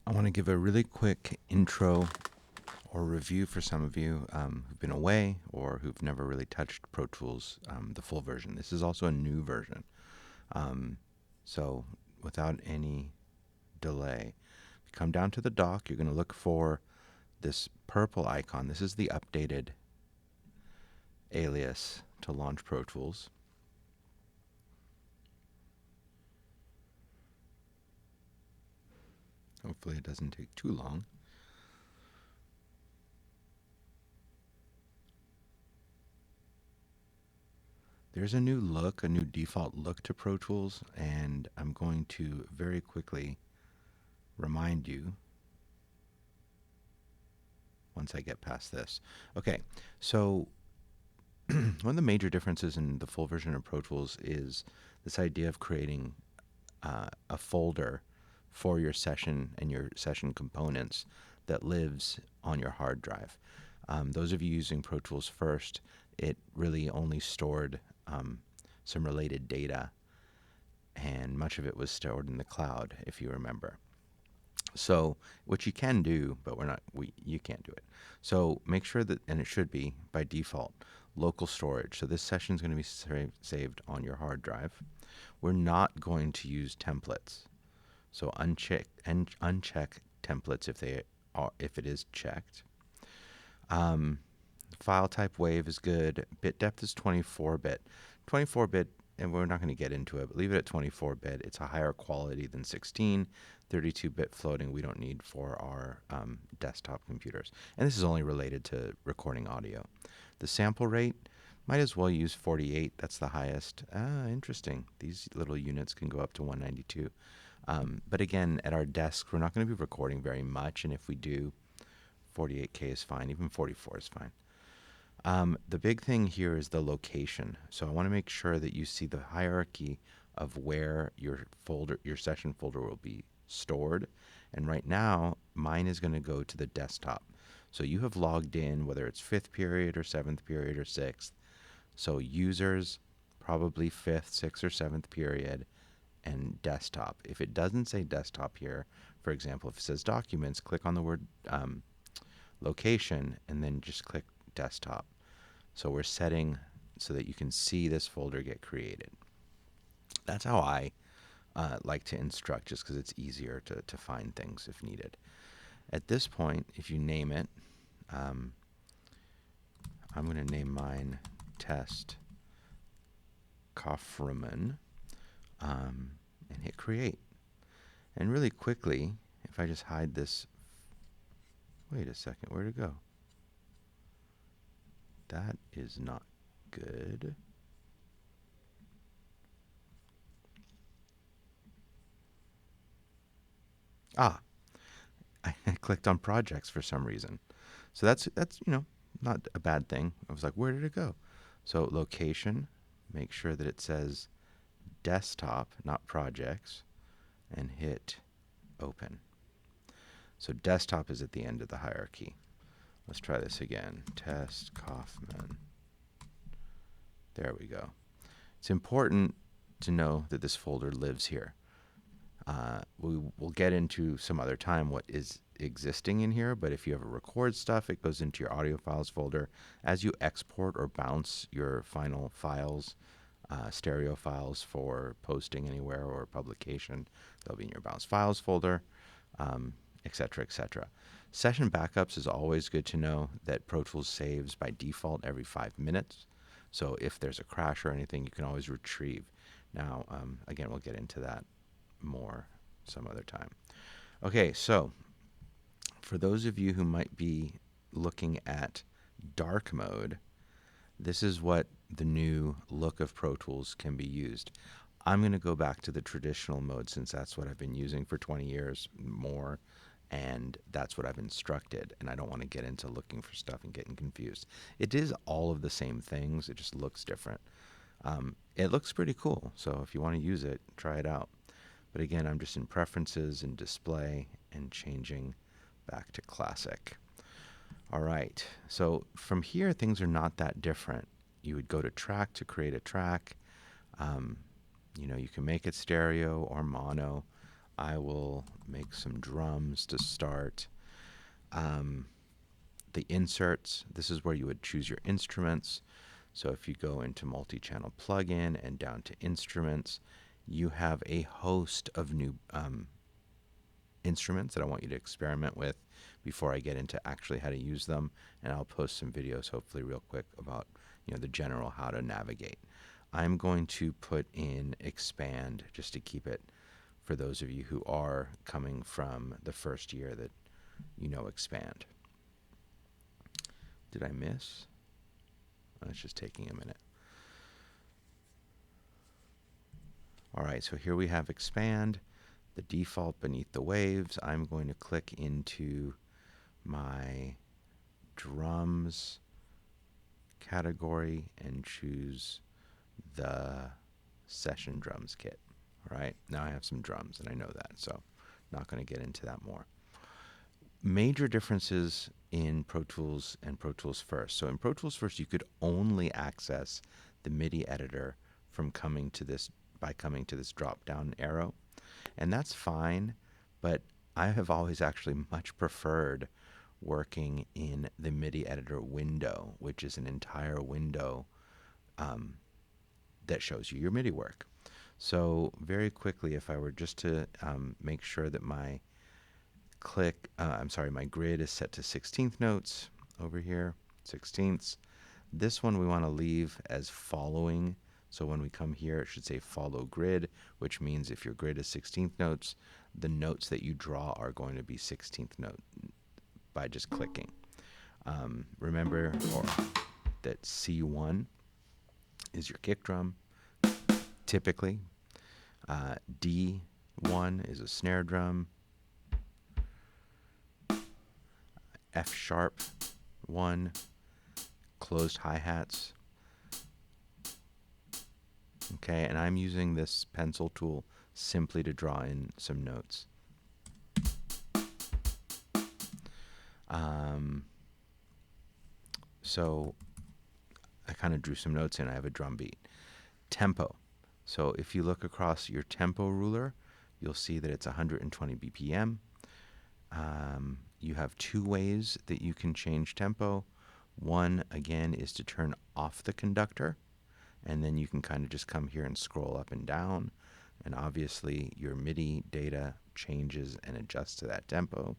I want to give a really quick intro or review for some of you who've been away or who've never really touched Pro Tools, the full version. This is also a new version. So without any delay, if you come down to the dock, you're going to look for this purple icon. This is the updated alias to launch Pro Tools. Hopefully it doesn't take too long. There's a new look, a new default look to Pro Tools, and I'm going to very quickly remind you once I get past this. Okay, so one of the major differences in the full version of Pro Tools is this idea of creating a folder for your session and your session components that lives on your hard drive. Those of you using Pro Tools first, it really only stored some related data, and much of it was stored in the cloud, if you remember. So, which you can do, but you can't do it. So make sure that, and it should be by default, local storage. So this session is going to be saved on your hard drive. We're not going to use templates. So uncheck templates if it is checked. File type WAV is good. Bit depth is 24-bit. 24-bit, and we're not going to get into it, but leave it at 24-bit. It's a higher quality than 16. 32-bit floating we don't need for our desktop computers. And this is only related to recording audio. The sample rate, might as well use 48. That's the highest. Interesting. These little units can go up to 192. But again, at our desk, we're not going to be recording very much, and if we do, 48K is fine. Even 44 is fine. The big thing here is the location. So I want to make sure that you see the hierarchy of where your session folder will be stored. And right now, mine is going to go to the desktop. So you have logged in, whether it's 5th period or 7th period or 6th. So users, probably 5th, 6th, or 7th period, and desktop. If it doesn't say desktop here, for example, if it says documents, click on the word location and then just click desktop. So we're setting so that you can see this folder get created. That's how I like to instruct, just because it's easier to find things if needed. At this point, if you name it, I'm going to name mine Test Kaufman, and hit create. And really quickly, if I just hide this, wait a second, where'd it go? That is not good. I clicked on projects for some reason. So that's not a bad thing. I was like, where did it go? So location, make sure that it says desktop, not projects, and hit open. So desktop is at the end of the hierarchy. Let's try this again. Test Kaufman. There we go. It's important to know that this folder lives here. We will get into some other time what is existing in here, but if you ever record stuff, it goes into your audio files folder. As you export or bounce your final files, stereo files for posting anywhere or publication, they'll be in your bounce files folder, etc., etc. Session backups is always good to know that Pro Tools saves by default every 5 minutes. So if there's a crash or anything, you can always retrieve. Now, again, we'll get into that more some other time. Okay, so for those of you who might be looking at dark mode, this is what the new look of Pro Tools can be used. I'm going to go back to the traditional mode since that's what I've been using for 20 years more, and that's what I've instructed, and I don't want to get into looking for stuff and getting confused. It is all of the same things, it just looks different. It looks pretty cool, so if you want to use it, try it out. But again, I'm just in preferences and display and changing back to classic. All right, so from here, things are not that different. You would go to track to create a track. You can make it stereo or mono. I will make some drums to start. The inserts, this is where you would choose your instruments. So if you go into multi-channel plugin and down to instruments, you have a host of new instruments that I want you to experiment with before I get into actually how to use them. And I'll post some videos hopefully real quick about the general how to navigate. I'm going to put in expand just to keep it for those of you who are coming from the first year that expand. Did I miss? Oh, it's just taking a minute. All right, so here we have expand, the default beneath the waves. I'm going to click into my drums category and choose the session drums kit. All right, now I have some drums and I know that, so not going to get into that more. Major differences in Pro Tools and Pro Tools First. So in Pro Tools First, you could only access the Midi editor from coming to this drop down arrow, and that's fine, but I have always actually much preferred working in the Midi editor window, which is an entire window that shows you your MIDI work. So very quickly, if I were just to make sure that my my grid is set to 16th notes over here, 16ths. This one we want to leave as following. So when we come here, it should say follow grid, which means if your grid is 16th notes, the notes that you draw are going to be 16th note by just clicking. Remember that C1 is your kick drum, typically. D1 is a snare drum. F sharp 1, closed hi-hats. Okay, and I'm using this pencil tool simply to draw in some notes. So I kind of drew some notes in. I have a drum beat. Tempo. So if you look across your tempo ruler, you'll see that it's 120 BPM. You have two ways that you can change tempo. One, again, is to turn off the conductor, and then you can kind of just come here and scroll up and down, and obviously your MIDI data changes and adjusts to that tempo.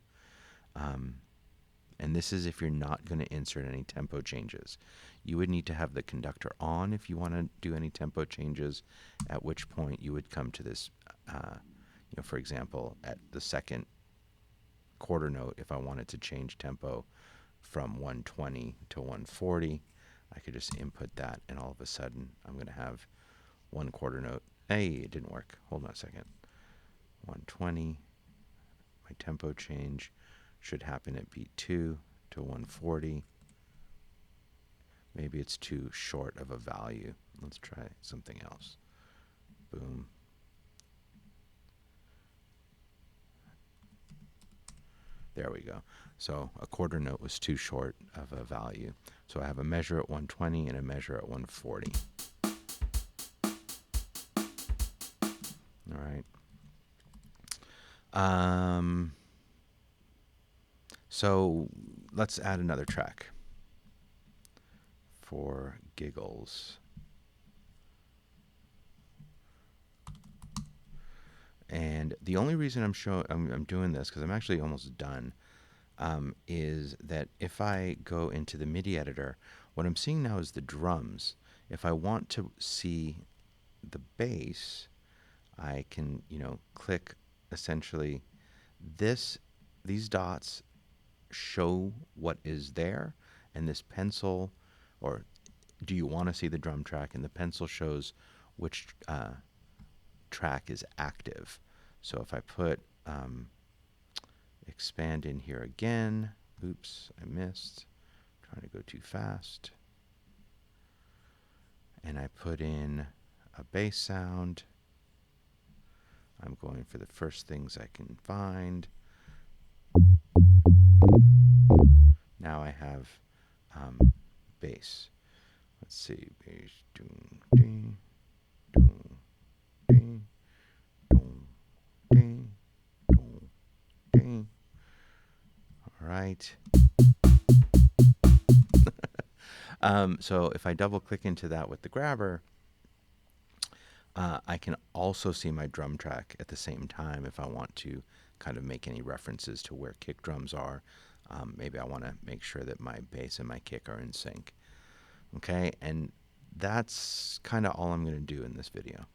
And this is if you're not going to insert any tempo changes. You would need to have the conductor on if you want to do any tempo changes, at which point you would come to this, for example, at the second quarter note, if I wanted to change tempo from 120 to 140, I could just input that, and all of a sudden I'm going to have one quarter note. Hey, it didn't work. Hold on a second. 120. My tempo change should happen at beat 2 to 140. Maybe it's too short of a value. Let's try something else. Boom. There we go. So a quarter note was too short of a value. So I have a measure at 120 and a measure at 140. All right. So let's add another track for giggles. And the only reason I'm doing this, because I'm actually almost done, is that if I go into the MIDI editor, what I'm seeing now is the drums. If I want to see the bass, I can, click essentially these dots show what is there, and this pencil, or do you want to see the drum track, and the pencil shows which track is active. So if I put expand in here again, oops, I missed, trying to go too fast, and I put in a bass sound, I'm going for the first things I can find. Now I have bass. Let's see, bass, doom, ding, doom, ding, doom, ding. right. So if I double click into that with the grabber, I can also see my drum track at the same time if I want to kind of make any references to where kick drums are. Maybe I want to make sure that my bass and my kick are in sync. Okay, and that's kind of all I'm going to do in this video.